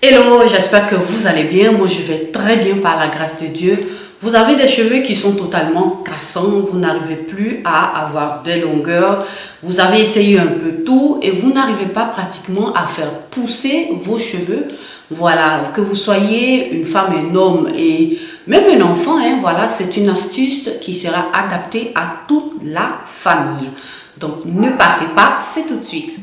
Hello, j'espère que vous allez bien. Moi, je vais très bien par la grâce de Dieu. Vous avez des cheveux qui sont totalement cassants, vous n'arrivez plus à avoir des longueurs, vous avez essayé un peu tout et vous n'arrivez pas pratiquement à faire pousser vos cheveux. Voilà, que vous soyez une femme, un homme et même un enfant, voilà, c'est une astuce qui sera adaptée à toute la famille. Donc, ne partez pas, c'est tout de suite.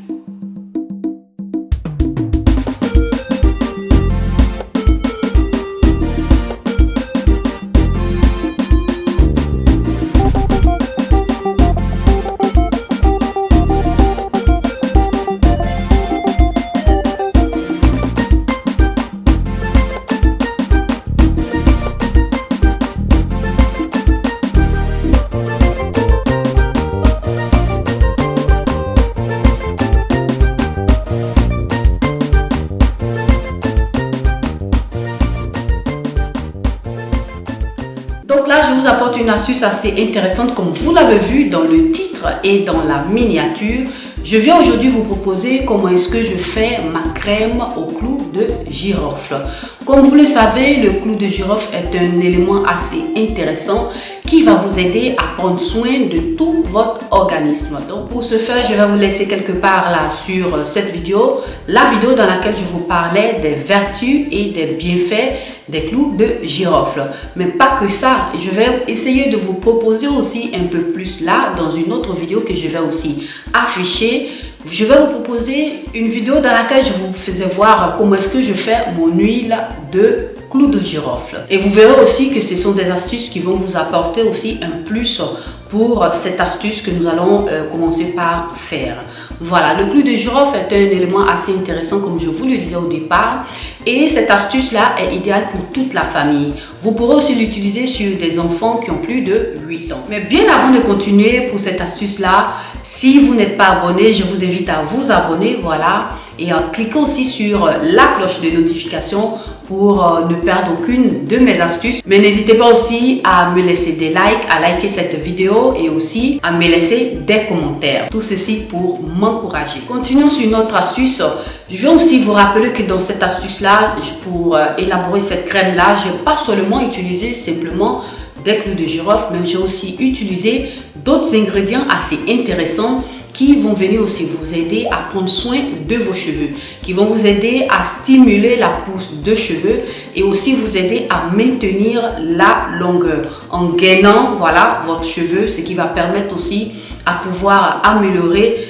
Donc là, je vous apporte une astuce assez intéressante comme vous l'avez vu dans le titre et dans la miniature. Je viens aujourd'hui vous proposer comment est-ce que je fais ma crème au clou de girofle. Comme vous le savez, le clou de girofle est un élément assez intéressant qui va vous aider à prendre soin de tout votre organisme. Donc pour ce faire, je vais vous laisser quelque part là sur cette vidéo, la vidéo dans laquelle je vous parlais des vertus et des bienfaits des clous de girofle. Mais pas que ça, je vais essayer de vous proposer aussi un peu plus là dans une autre vidéo que je vais aussi afficher. Je vais vous proposer une vidéo dans laquelle je vous faisais voir comment est-ce que je fais mon huile de clou de girofle. Et vous verrez aussi que ce sont des astuces qui vont vous apporter aussi un plus pour cette astuce que nous allons commencer par faire. Voilà, le clou de girofle est un élément assez intéressant comme je vous le disais au départ et cette astuce là est idéale pour toute la famille. Vous pourrez aussi l'utiliser sur des enfants qui ont plus de 8 ans. Mais bien avant de continuer pour cette astuce là, si vous n'êtes pas abonné, je vous invite à vous abonner, voilà, et en cliquant aussi sur la cloche de notification pour ne perdre aucune de mes astuces. Mais n'hésitez pas aussi à me laisser des likes, à liker cette vidéo et aussi à me laisser des commentaires. Tout ceci pour m'encourager. Continuons sur notre astuce. Je vais aussi vous rappeler que dans cette astuce-là, pour élaborer cette crème-là, je n'ai pas seulement utilisé simplement des clous de girofle, mais j'ai aussi utilisé d'autres ingrédients assez intéressants qui vont venir aussi vous aider à prendre soin de vos cheveux, qui vont vous aider à stimuler la pousse de cheveux et aussi vous aider à maintenir la longueur en gainant, voilà, votre cheveu, ce qui va permettre aussi à pouvoir améliorer,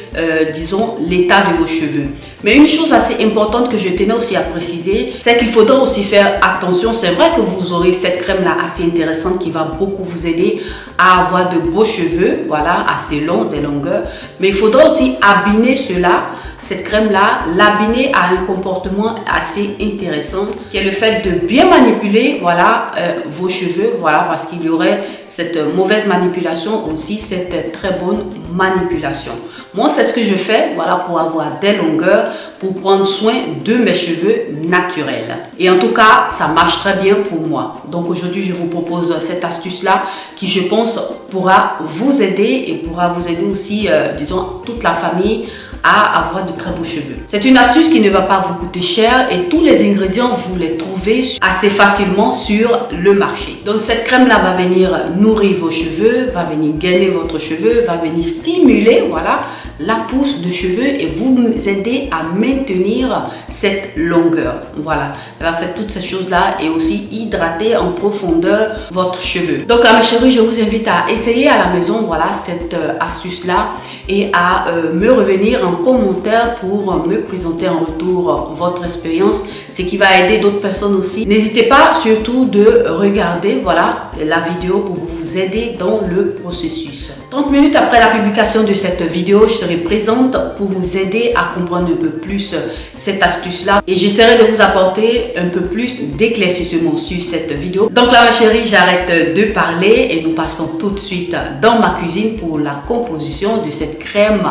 disons, l'état de vos cheveux. Mais une chose assez importante que je tenais aussi à préciser, c'est qu'il faudra aussi faire attention. C'est vrai que vous aurez cette crème-là assez intéressante qui va beaucoup vous aider à avoir de beaux cheveux, voilà, assez longs, des longueurs. Mais il faudra aussi abîmer cela, cette crème-là, l'abîmer à un comportement assez intéressant, qui est le fait de bien manipuler, voilà, vos cheveux, voilà, parce qu'il y aurait cette mauvaise manipulation aussi, cette très bonne manipulation. Moi, c'est ce que je fais, voilà, pour avoir des longueurs, pour prendre soin de mes cheveux naturels. Et en tout cas, ça marche très bien pour moi. Donc aujourd'hui, je vous propose cette astuce-là qui, je pense, pourra vous aider et pourra vous aider aussi, disons, toute la famille à avoir de très beaux cheveux. C'est une astuce qui ne va pas vous coûter cher et tous les ingrédients, vous les trouvez assez facilement sur le marché. Donc cette crème-là va venir nourrir vos cheveux, va venir gainer votre cheveu, va venir stimuler, voilà, la pousse de cheveux et vous aider à maintenir cette longueur. Voilà, elle va faire toutes ces choses-là et aussi hydrater en profondeur votre cheveu. Donc mes chéris, je vous invite à essayer à la maison, voilà, cette astuce-là et à me revenir en commentaire pour me présenter en retour votre expérience, ce qui va aider d'autres personnes aussi. N'hésitez pas surtout de regarder, voilà, la vidéo pour vous aider dans le processus. 30 minutes après la publication de cette vidéo, je serai présente pour vous aider à comprendre un peu plus cette astuce-là et j'essaierai de vous apporter un peu plus d'éclaircissement sur cette vidéo. Donc là, ma chérie, j'arrête de parler et nous passons tout de suite dans ma cuisine pour la composition de cette crème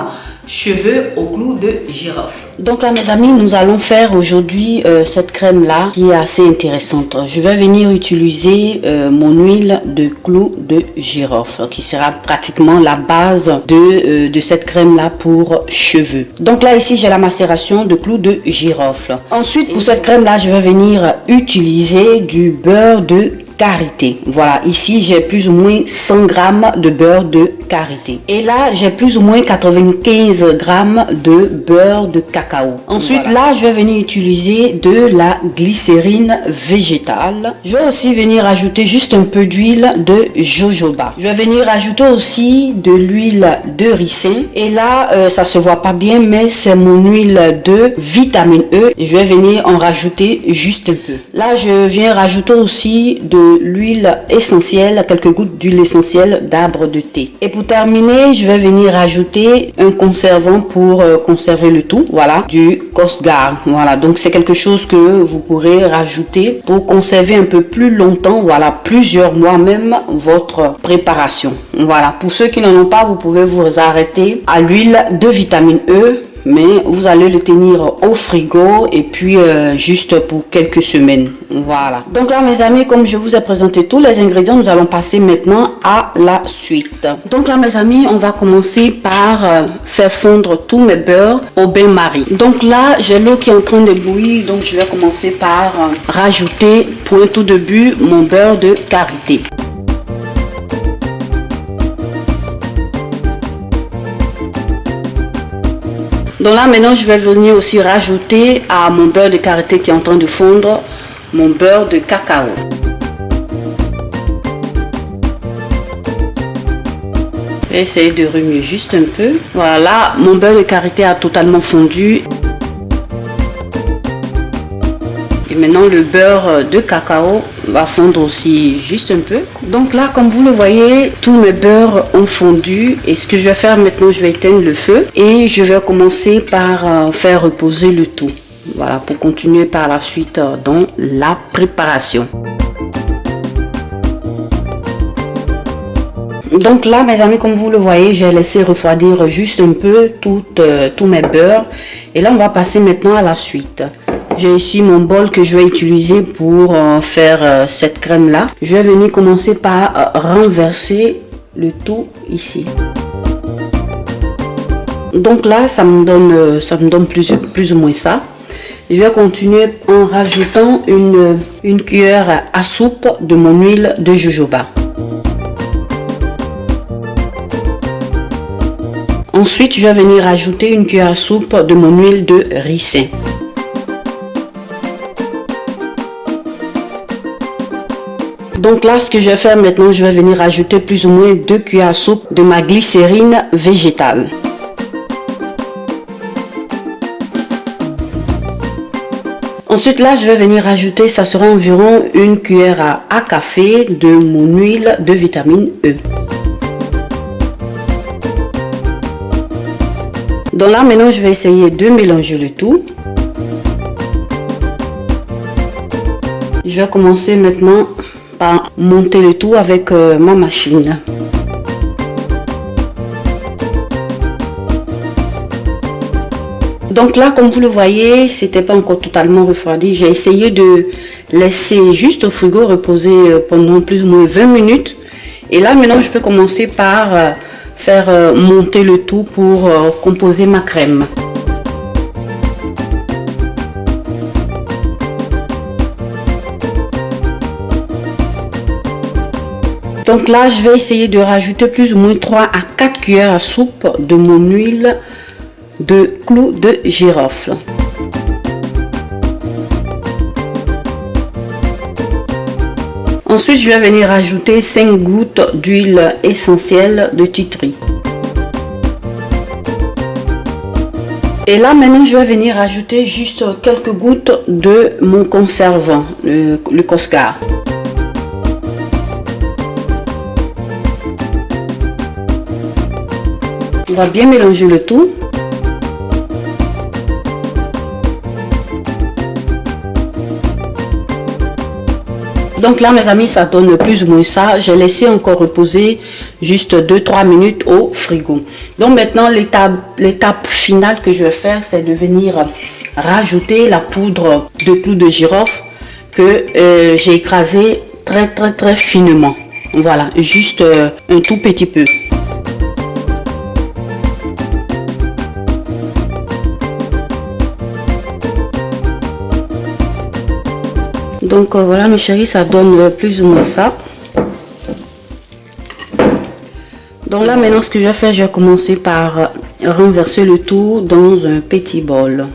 cheveux au clou de girofle. Donc là mes amis, nous allons faire aujourd'hui cette crème là qui est assez intéressante. Je vais venir utiliser mon huile de clou de girofle qui sera pratiquement la base de cette crème là pour cheveux. Donc là ici j'ai la macération de clou de girofle. Ensuite pour cette crème là je vais venir utiliser du beurre de karité. Voilà, ici j'ai plus ou moins 100 grammes de beurre de karité. Et là j'ai plus ou moins 95 grammes de beurre de cacao. Ensuite voilà. Là je vais venir utiliser de la glycérine végétale. Je vais aussi venir ajouter juste un peu d'huile de jojoba. Je vais venir ajouter aussi de l'huile de ricin. Et là ça se voit pas bien mais c'est mon huile de vitamine E. Et je vais venir en rajouter juste un peu. Là je viens rajouter aussi de l'huile essentielle, quelques gouttes d'huile essentielle d'arbre de thé. Et pour terminer, je vais venir ajouter un conservant pour conserver le tout. Voilà, du Costgar. Voilà, donc c'est quelque chose que vous pourrez rajouter pour conserver un peu plus longtemps, voilà, plusieurs mois même votre préparation. Voilà, pour ceux qui n'en ont pas, vous pouvez vous arrêter à l'huile de vitamine E. Mais vous allez le tenir au frigo et puis juste pour quelques semaines. Voilà. Donc là mes amis, comme je vous ai présenté tous les ingrédients, nous allons passer maintenant à la suite. Donc là mes amis, on va commencer par faire fondre tous mes beurres au bain-marie. Donc là j'ai l'eau qui est en train de bouillir, donc je vais commencer par rajouter pour un tout début mon beurre de karité. Donc là maintenant je vais venir aussi rajouter à mon beurre de karité qui est en train de fondre mon beurre de cacao. Je vais essayer de remuer juste un peu. Voilà, mon beurre de karité a totalement fondu. Et maintenant le beurre de cacao va fondre aussi juste un peu. Donc là comme vous le voyez, tous mes beurres ont fondu. Et ce que je vais faire maintenant, je vais éteindre le feu. Et je vais commencer par faire reposer le tout. Voilà, pour continuer par la suite dans la préparation. Donc là mes amis, comme vous le voyez, j'ai laissé refroidir juste un peu tous mes beurres. Et là on va passer maintenant à la suite. J'ai ici mon bol que je vais utiliser pour faire cette crème là. Je vais venir commencer par renverser le tout ici. Donc là ça me donne plus ou moins ça. Je vais continuer en rajoutant une cuillère à soupe de mon huile de jojoba. Ensuite je vais venir ajouter une cuillère à soupe de mon huile de ricin. Donc là, ce que je vais faire maintenant, je vais venir ajouter plus ou moins 2 cuillères à soupe de ma glycérine végétale. Ensuite là, je vais venir ajouter, ça sera environ une cuillère à café de mon huile de vitamine E. Donc là, maintenant, je vais essayer de mélanger le tout. Je vais commencer maintenant par monter le tout avec ma machine. Donc là comme vous le voyez, c'était pas encore totalement refroidi. J'ai essayé de laisser juste au frigo reposer pendant plus ou moins 20 minutes. Et là maintenant je peux commencer par faire monter le tout pour composer ma crème. Donc là, je vais essayer de rajouter plus ou moins 3 à 4 cuillères à soupe de mon huile de clou de girofle. Ensuite, je vais venir rajouter 5 gouttes d'huile essentielle de titri. Et là, maintenant, je vais venir rajouter juste quelques gouttes de mon conservant, le Costgar. On va bien mélanger le tout. Donc là mes amis, ça donne plus ou moins ça. J'ai laissé encore reposer juste 2-3 minutes au frigo. Donc maintenant l'étape finale que je vais faire, c'est de venir rajouter la poudre de clou de girofle que j'ai écrasé très finement. Voilà, juste un tout petit peu. Donc voilà mes chéris, ça donne plus ou moins ça. Donc là maintenant ce que je vais faire, je vais commencer par renverser le tout dans un petit bol.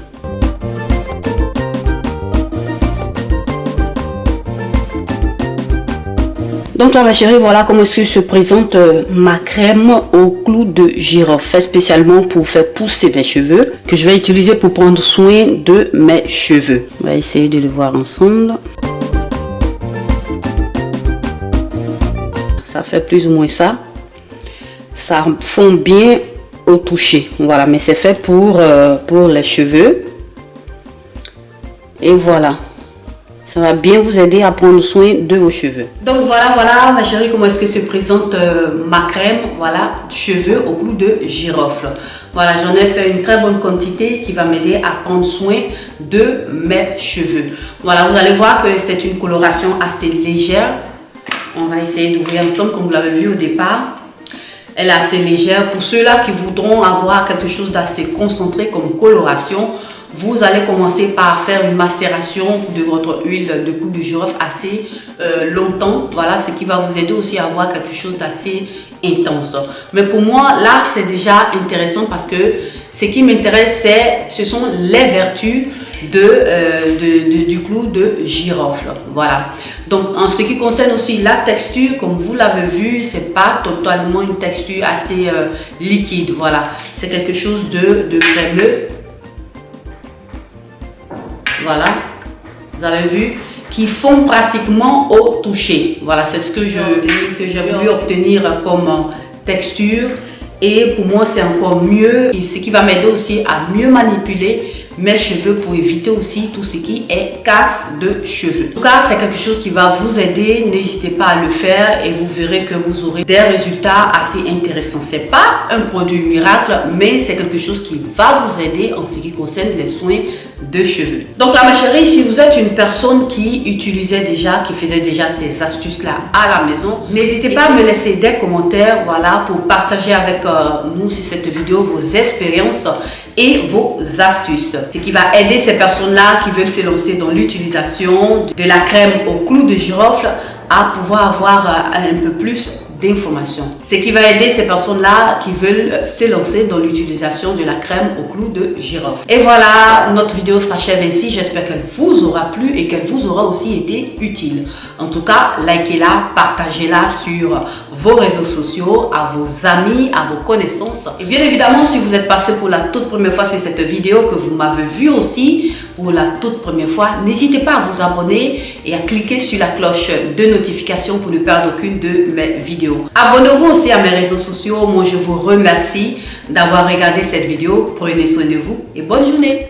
Donc là ma chérie, voilà comment est-ce que se présente ma crème au clou de girofle, fait spécialement pour faire pousser mes cheveux, que je vais utiliser pour prendre soin de mes cheveux. On va essayer de le voir ensemble. Ça fait plus ou moins ça. Ça fond bien au toucher. Voilà, mais c'est fait pour les cheveux. Et voilà. Ça va bien vous aider à prendre soin de vos cheveux. Donc voilà ma chérie, comment est-ce que se présente ma crème, voilà, cheveux au clou de girofle. Voilà, j'en ai fait une très bonne quantité qui va m'aider à prendre soin de mes cheveux. Voilà, vous allez voir que c'est une coloration assez légère. On va essayer d'ouvrir ensemble comme vous l'avez vu au départ. Elle est assez légère. Pour ceux-là qui voudront avoir quelque chose d'assez concentré comme coloration, vous allez commencer par faire une macération de votre huile de clou de girofle assez longtemps. Voilà, ce qui va vous aider aussi à avoir quelque chose d'assez intense. Mais pour moi, là, c'est déjà intéressant parce que ce qui m'intéresse, ce sont les vertus du clou de girofle. Voilà. Donc, en ce qui concerne aussi la texture, comme vous l'avez vu, c'est pas totalement une texture assez liquide. Voilà. C'est quelque chose de crémeux. Voilà, vous avez vu, qui fond pratiquement au toucher. Voilà, c'est ce que j'ai voulu obtenir comme texture. Et pour moi, c'est encore mieux. Et ce qui va m'aider aussi à mieux manipuler mes cheveux pour éviter aussi tout ce qui est casse de cheveux. En tout cas, c'est quelque chose qui va vous aider. N'hésitez pas à le faire et vous verrez que vous aurez des résultats assez intéressants. C'est pas un produit miracle, mais c'est quelque chose qui va vous aider en ce qui concerne les soins de cheveux. Donc là ma chérie, si vous êtes une personne qui utilisait déjà, qui faisait déjà ces astuces là à la maison, n'hésitez pas à me laisser des commentaires, voilà, pour partager avec nous sur cette vidéo vos expériences et vos astuces. Ce qui va aider ces personnes là qui veulent se lancer dans l'utilisation de la crème au clou de girofle à pouvoir avoir un peu plus d'informations. Ce qui va aider ces personnes-là qui veulent se lancer dans l'utilisation de la crème au clou de girofle. Et voilà, notre vidéo s'achève ainsi. J'espère qu'elle vous aura plu et qu'elle vous aura aussi été utile. En tout cas, likez-la, partagez-la sur vos réseaux sociaux, à vos amis, à vos connaissances. Et bien évidemment, si vous êtes passé pour la toute première fois sur cette vidéo, que vous m'avez vu aussi pour la toute première fois, n'hésitez pas à vous abonner et à cliquer sur la cloche de notification pour ne perdre aucune de mes vidéos. Abonnez-vous aussi à mes réseaux sociaux. Moi, je vous remercie d'avoir regardé cette vidéo. Prenez soin de vous et bonne journée.